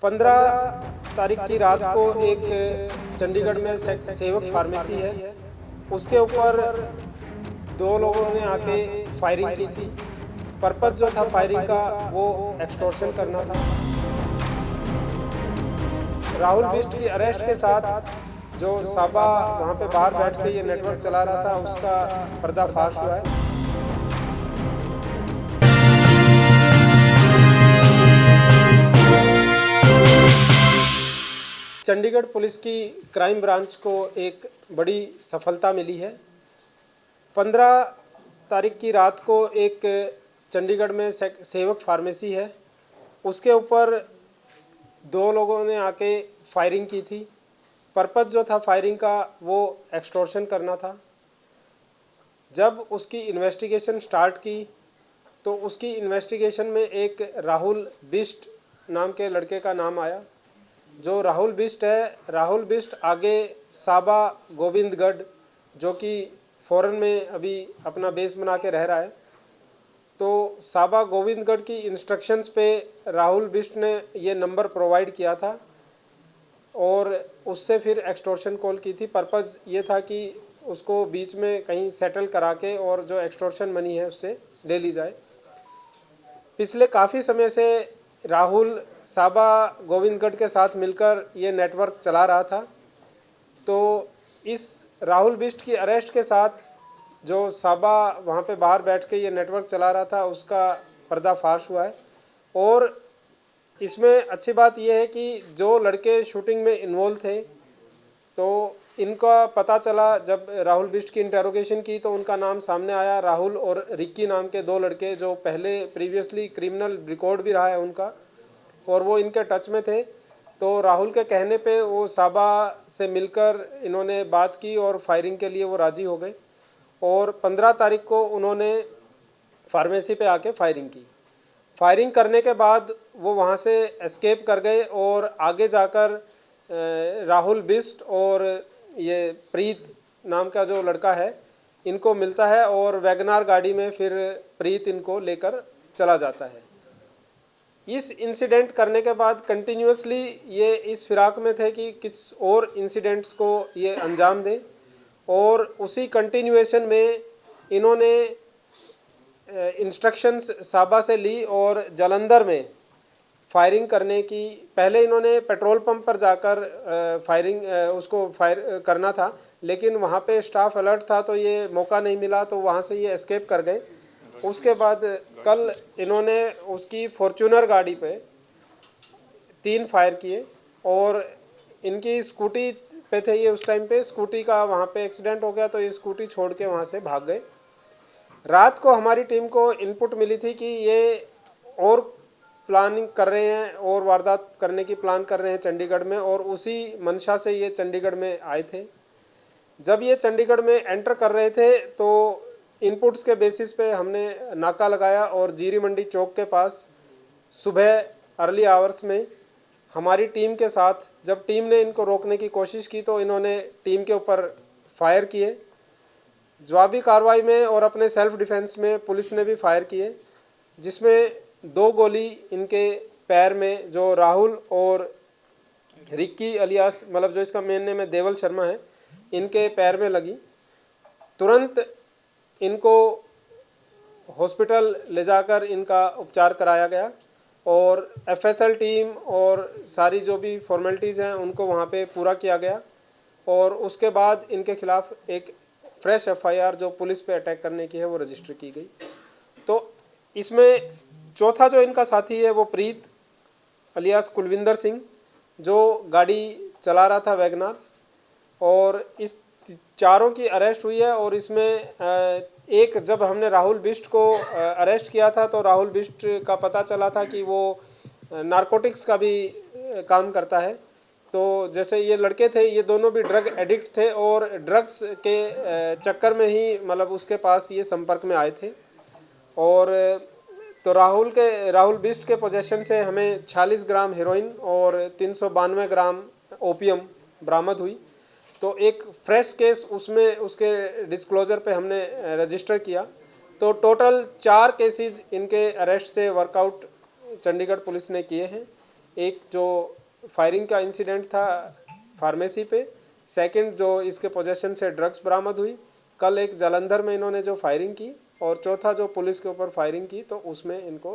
15 तारीख की रात को एक चंडीगढ़ में सेवक फार्मेसी है, उसके ऊपर दो लोगों ने आके फायरिंग की थी। पर्पस जो था फायरिंग का वो एक्सटॉर्शन करना था। राहुल बिष्ट की अरेस्ट के साथ जो साबा वहाँ पे बाहर बैठ के ये नेटवर्क चला रहा था उसका पर्दाफाश हुआ है। चंडीगढ़ पुलिस की क्राइम ब्रांच को एक बड़ी सफलता मिली है। 15 तारीख की रात को एक चंडीगढ़ में सेवक फार्मेसी है, उसके ऊपर दो लोगों ने आके फायरिंग की थी। पर्पस जो था फायरिंग का वो एक्सटॉर्शन करना था। जब उसकी इन्वेस्टिगेशन स्टार्ट की तो उसकी इन्वेस्टिगेशन में एक राहुल बिष्ट नाम के लड़के का नाम आया। जो राहुल बिष्ट है, राहुल बिष्ट आगे साबा गोविंदगढ़ जो कि फॉरेन में अभी अपना बेस बना के रह रहा है, तो साबा गोविंदगढ़ की इंस्ट्रक्शंस पे राहुल बिष्ट ने ये नंबर प्रोवाइड किया था और उससे फिर एक्सटॉर्शन कॉल की थी। पर्पज़ ये था कि उसको बीच में कहीं सेटल करा के और जो एक्सटॉर्शन मनी है उससे ले ली जाए। पिछले काफ़ी समय से राहुल साबा गोविंदगढ़ के साथ मिलकर ये नेटवर्क चला रहा था। तो इस राहुल बिष्ट की अरेस्ट के साथ जो साबा वहाँ पे बाहर बैठ के ये नेटवर्क चला रहा था उसका पर्दाफाश हुआ है। और इसमें अच्छी बात यह है कि जो लड़के शूटिंग में इन्वॉल्व थे तो इनका पता चला जब राहुल बिष्ट की इंटेरोगेशन की तो उनका नाम सामने आया। राहुल और रिक्की नाम के दो लड़के जो पहले प्रीवियसली क्रिमिनल रिकॉर्ड भी रहा है उनका, और वो इनके टच में थे। तो राहुल के कहने पे वो साबा से मिलकर इन्होंने बात की और फायरिंग के लिए वो राज़ी हो गए और 15 तारीख को उन्होंने फार्मेसी पे आके फायरिंग की। फायरिंग करने के बाद वो वहाँ से एस्केप कर गए और आगे जाकर राहुल बिष्ट और ये प्रीत नाम का जो लड़का है इनको मिलता है और वैगनार गाड़ी में फिर प्रीत इनको लेकर चला जाता है। इस इंसिडेंट करने के बाद कंटिन्यूसली ये इस फिराक में थे कि कुछ और इंसिडेंट्स को ये अंजाम दें, और उसी कंटिन्यूएशन में इन्होंने इंस्ट्रक्शंस साबा से ली और जालंधर में फायरिंग करने की। पहले इन्होंने पेट्रोल पंप पर जाकर उसको फायर करना था, लेकिन वहाँ पे स्टाफ अलर्ट था तो ये मौका नहीं मिला, तो वहाँ से ये एस्केप कर गए। उसके बाद कल इन्होंने उसकी फॉर्च्यूनर गाड़ी पे 3 फायर किए और इनकी स्कूटी पे थे ये उस टाइम पे। स्कूटी का वहाँ पे एक्सीडेंट हो गया तो ये स्कूटी छोड़ के वहाँ से भाग गए। रात को हमारी टीम को इनपुट मिली थी कि ये और प्लानिंग कर रहे हैं और वारदात करने की प्लान कर रहे हैं चंडीगढ़ में, और उसी मंशा से ये चंडीगढ़ में आए थे। जब ये चंडीगढ़ में एंटर कर रहे थे तो इनपुट्स के बेसिस पे हमने नाका लगाया और जीरी मंडी चौक के पास सुबह अर्ली आवर्स में हमारी टीम के साथ जब टीम ने इनको रोकने की कोशिश की तो इन्होंने टीम के ऊपर फायर किए। जवाबी कार्रवाई में और अपने सेल्फ डिफेंस में पुलिस ने भी फायर किए, जिसमें 2 गोली इनके पैर में, जो राहुल और रिक्की अलियास मतलब जो इसका मेन नेम है देवल शर्मा है, इनके पैर में लगी। तुरंत इनको हॉस्पिटल ले जाकर इनका उपचार कराया गया और एफएसएल टीम और सारी जो भी फॉर्मेलिटीज़ हैं उनको वहाँ पे पूरा किया गया, और उसके बाद इनके खिलाफ एक फ्रेश एफआईआर जो पुलिस पे अटैक करने की है वो रजिस्टर की गई। तो इसमें चौथा जो इनका साथी है वो प्रीत अलियास कुलविंदर सिंह जो गाड़ी चला रहा था वैगनार, और इस चारों की अरेस्ट हुई है। और इसमें एक जब हमने राहुल बिष्ट को अरेस्ट किया था तो राहुल बिष्ट का पता चला था कि वो नारकोटिक्स का भी काम करता है। तो जैसे ये लड़के थे ये दोनों भी ड्रग एडिक्ट थे और ड्रग्स के चक्कर में ही मतलब उसके पास ये संपर्क में आए थे। और तो राहुल बिष्ट के पोजेशन से हमें 46 ग्राम हेरोइन और 392 ग्राम ओपियम बरामद हुई। तो एक फ्रेश केस उसमें उसके डिस्क्लोजर पे हमने रजिस्टर किया। तो टोटल 4 केसेस इनके अरेस्ट से वर्कआउट चंडीगढ़ पुलिस ने किए हैं। एक जो फायरिंग का इंसिडेंट था फार्मेसी पे, सेकंड जो इसके पोजेशन से ड्रग्स बरामद हुई, कल एक जालंधर में इन्होंने जो फायरिंग की, और चौथा जो पुलिस के ऊपर फायरिंग की, तो उसमें इनको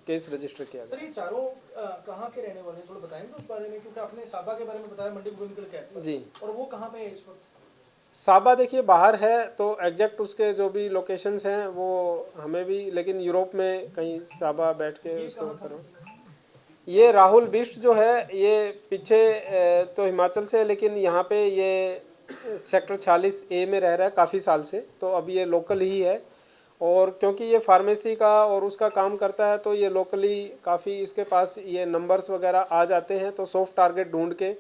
केस रजिस्टर किया गया। सर, ये चारों कहाँ के रहने वाले हैं, थोड़ा बताएंगे उस बारे में, क्योंकि आपने साबा के बारे में बताया, मंडी गोविंद कैंप पर, जी, और वो कहाँ पे है इस वक्त? साबा देखिए बाहर है, तो एग्जैक्ट उसके जो भी लोकेशंस हैं वो हमें भी, लेकिन यूरोप में कहीं साबा बैठ के उसको करो। ये राहुल बिष्ट जो है ये पीछे तो हिमाचल से है, लेकिन यहाँ पे ये सेक्टर 46A में रह रहा है काफ़ी साल से, तो अब ये लोकल ही है। और क्योंकि ये फार्मेसी का और उसका काम करता है, तो ये लोकली काफ़ी इसके पास ये नंबर्स वगैरह आ जाते हैं, तो सॉफ्ट टारगेट ढूंढ के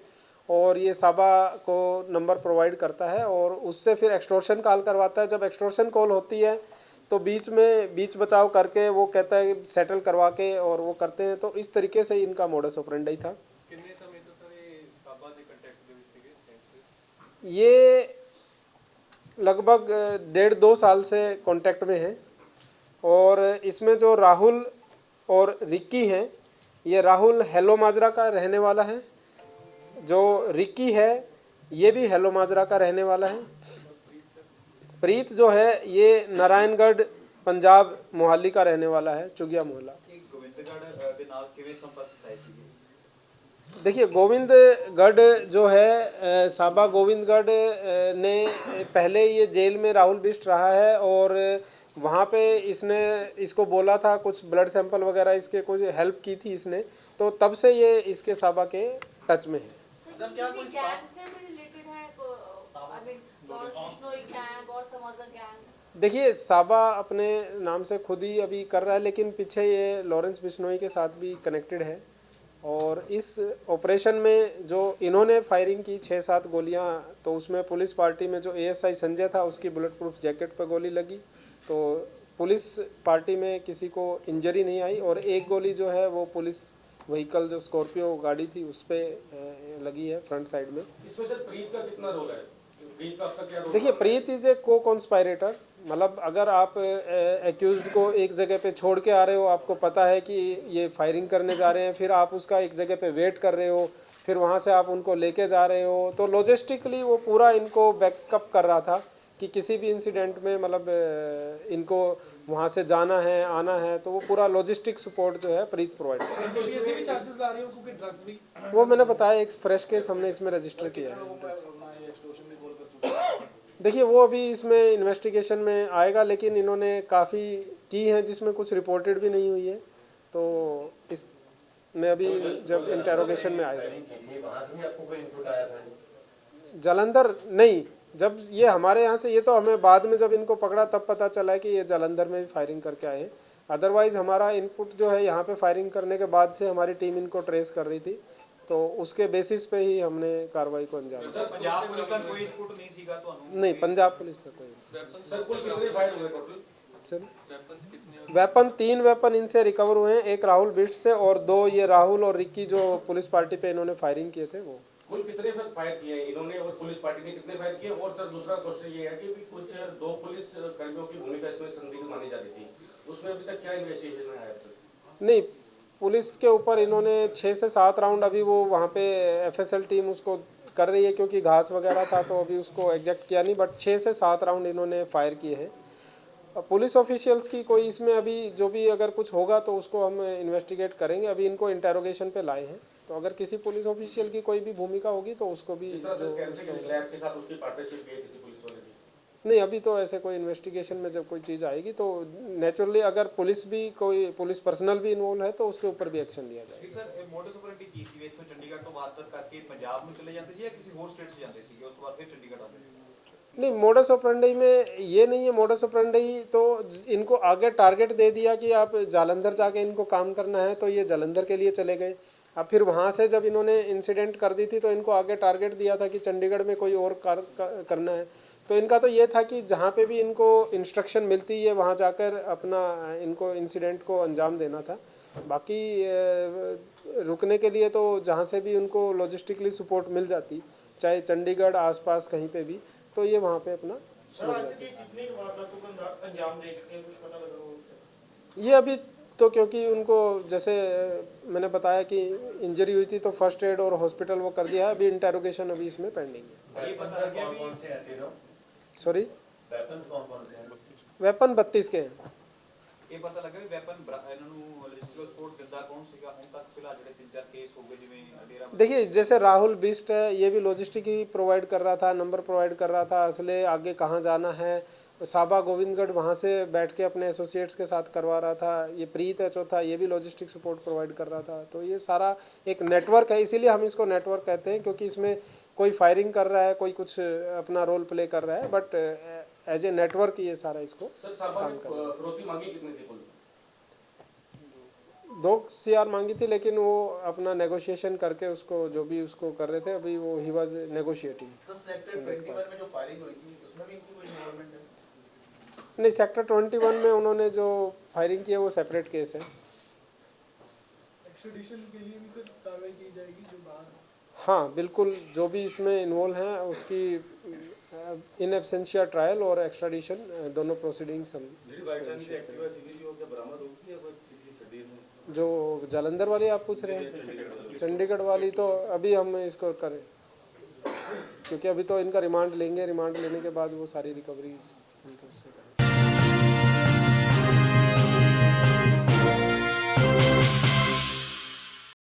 और ये साबा को नंबर प्रोवाइड करता है और उससे फिर एक्सटॉर्शन कॉल करवाता है। जब एक्सटॉर्शन कॉल होती है तो बीच बचाव करके वो कहता है सेटल करवा के, और वो करते हैं। तो इस तरीके से इनका मोडस ऑपरेंडी था। ये लगभग 1.5-2 साल से कांटेक्ट में है। और इसमें जो राहुल और रिक्की हैं, ये राहुल हेलो माजरा का रहने वाला है, जो रिक्की है ये भी हेलो माजरा का रहने वाला है। प्रीत जो है ये नारायणगढ़ पंजाब मोहाली का रहने वाला है, चुगिया मोहल्ला। देखिए गोविंदगढ़ जो है साबा गोविंदगढ़ ने पहले ये जेल में राहुल बिष्ट रहा है, और वहाँ पे इसको बोला था कुछ ब्लड सैंपल वगैरह इसके कुछ हेल्प की थी इसने, तो तब से ये इसके साबा के टच में है। देखिए साबा अपने नाम से खुद ही अभी कर रहा है, लेकिन पीछे ये लॉरेंस बिश्नोई के साथ भी कनेक्टेड है। और इस ऑपरेशन में जो इन्होंने फायरिंग की 6-7 गोलियां, तो उसमें पुलिस पार्टी में जो ASI संजय था उसकी बुलेट प्रूफ जैकेट पर गोली लगी, तो पुलिस पार्टी में किसी को इंजरी नहीं आई। और एक गोली जो है वो पुलिस व्हीकल जो स्कॉर्पियो गाड़ी थी उस पर लगी है फ्रंट साइड में। इसमें सर प्रीत का कितना रोल है? प्रीत का क्या रोल? देखिए प्रीत इज ए को कॉन्स्पायरेटर, मतलब अगर आप एक्यूज्ड को एक जगह पे छोड़ के आ रहे हो, आपको पता है कि ये फायरिंग करने जा रहे हैं, फिर आप उसका एक जगह पे वेट कर रहे हो, फिर वहाँ से आप उनको लेके जा रहे हो, तो लॉजिस्टिकली वो पूरा इनको बैकअप कर रहा था कि किसी भी इंसिडेंट में मतलब इनको वहाँ से जाना है आना है, तो वो पूरा लॉजिस्टिक सपोर्ट जो है प्रीत प्रोवाइड कर। वो मैंने बताया एक फ्रेश केस हमने इसमें रजिस्टर किया है। देखिए वो अभी इसमें इन्वेस्टिगेशन में आएगा, लेकिन इन्होंने काफ़ी की हैं जिसमें कुछ रिपोर्टेड भी नहीं हुई है, तो इस में अभी जब इंटेरोगेशन में आएगा। जालंधर नहीं, जब ये हमारे यहाँ से, ये तो हमें बाद में जब इनको पकड़ा तब पता चला है कि ये जालंधर में भी फायरिंग करके आए। अदरवाइज़ हमारा इनपुट जो है यहाँ पे फायरिंग करने के बाद से हमारी टीम इनको ट्रेस कर रही थी, तो उसके बेसिस पे ही हमने कार्रवाई को अंजाम दिया। पंजाब पुलिस का कोई इनपुट नहीं सीखा तो नहीं, पंजाब पुलिस का कोई। सर कुल कितने फायर हुए टोटल? सर वेपन 3 वेपन इनसे रिकवर हुए हैं, एक राहुल बिष्ट से और 2 ये राहुल और रिक्की जो पुलिस पार्टी पे इन्होंने फायरिंग किए थे वो। कुल कितने सर फायर किए इन्होंने और पुलिस पार्टी ने कितने फायर किए? और सर दूसरा क्वेश्चन ये है कि कुछ 2 पुलिस कर्मियों की भूमिका इसमें संदिग्ध मानी जा रही थी, उसमें अभी तक क्या इन्वेस्टिगेशन में आया? नहीं, पुलिस के ऊपर इन्होंने 6 से 7 राउंड, अभी वो वहाँ पे FSL टीम उसको कर रही है क्योंकि घास वगैरह था, तो अभी उसको एग्जैक्ट किया नहीं, बट 6 से 7 राउंड इन्होंने फायर किए हैं। पुलिस ऑफिशियल्स की कोई इसमें अभी जो भी अगर कुछ होगा तो उसको हम इन्वेस्टिगेट करेंगे। अभी इनको इंटेरोगेशन पे लाए हैं, तो अगर किसी पुलिस ऑफिशियल की कोई भी भूमिका होगी तो उसको भी नहीं, अभी तो ऐसे कोई इन्वेस्टिगेशन में जब कोई चीज़ आएगी तो नेचुरली अगर पुलिस भी कोई पुलिस पर्सनल भी इन्वॉल्व है तो उसके ऊपर भी एक्शन लिया जाएगा। सर मोडस ऑपरेंडी की सी इथों चंडीगढ़ तो बात करके पंजाब में चले जाते सी या किसी और स्टेट से जाते सी, उसके बाद फिर चंडीगढ़ आते? नहीं, मोडस ऑपरेंडी में ये नहीं है। मोडस ऑपरेंडी तो इनको आगे टारगेट दे दिया कि आप जालंधर जाके इनको काम करना है, तो ये जालंधर के लिए चले गए। अब फिर वहाँ से जब इन्होंने इंसिडेंट कर दी थी तो इनको आगे टारगेट दिया था कि चंडीगढ़ में कोई और करना है, तो इनका तो ये था कि जहाँ पे भी इनको इंस्ट्रक्शन मिलती है वहाँ जाकर अपना इनको इंसिडेंट को अंजाम देना था। बाकी रुकने के लिए तो जहाँ से भी उनको लॉजिस्टिकली सपोर्ट मिल जाती, चाहे चंडीगढ़ आसपास कहीं पे भी, तो ये वहाँ पे अपना ये अभी तो क्योंकि उनको जैसे मैंने बताया कि इंजरी हुई थी तो फर्स्ट एड और हॉस्पिटल वो कर दिया है, अभी इंटेरोगेशन अभी इसमें पेंडिंग है। ये पता लग गया भी कौन से हैं तीनों? सॉरी, वेपन्स कौन से हैं? वेपन 32 के हैं। ਇਹ ਪਤਾ ਲੱਗਾ ਵੀ ਵੈਪਨ ਇਹਨਾਂ ਨੂੰ ਲੌਜਿਸਟਿਕਲ ਸਪੋਰਟ ਦਿੰਦਾ ਕੌਣ ਸੀਗਾ ਹੁਣ ਤੱਕ ਫਿਲਹਾਲ ਜਿਹੜੇ 3-4 ਕੇਸ ਹੋ ਗਏ ਜਿਵੇਂ ਡੇਰਾ देखिए जैसे राहुल बिस्ट है, ये भी लॉजिस्टिक ही प्रोवाइड कर रहा था, नंबर प्रोवाइड कर रहा था, असले आगे कहाँ जाना है, साबा गोविंदगढ़ वहाँ से बैठ के अपने एसोसिएट्स के साथ करवा रहा था। ये प्रीत है चौथा, ये भी लॉजिस्टिक सपोर्ट प्रोवाइड कर रहा था। तो ये सारा एक नेटवर्क है, इसीलिए हम इसको नेटवर्क कहते हैं, क्योंकि इसमें कोई फायरिंग कर रहा है, कोई कुछ अपना रोल प्ले कर रहा है, बट एज ए नेटवर्क ये सारा इसको सर साहबा ने फिरौती मांगी कितनी थी कुल? 2 CR मांगी थी, लेकिन वो अपना नेगोशिएशन करके उसको जो भी उसको कर रहे थे, अभी वो ही वाज नेगोशिएटिंग। तो सेक्टर 21 में जो फायरिंग हुई थी उसमें भी इनकी कोई इन्वॉल्वमेंट है? नहीं, सेक्टर 21 में उन्होंने जो फायरिंग की है वो सेपरेट केस है। एक्सट्रेडिशन के लिए भी सर कार्रवाई की जाएगी जो बाहर? हाँ बिल्कुल, जो भी इसमें इन्वॉल्व हैं उसकी इन एब्सेंशिया ट्रायल और एक्स्ट्राडिशन दोनों प्रोसीडिंग्स हम जो जालंधर वाली आप पूछ रहे हैं, चंडीगढ़ वाली तो अभी हम इसको करें, क्योंकि अभी तो इनका रिमांड लेंगे, रिमांड लेने के बाद वो सारी रिकवरी करें।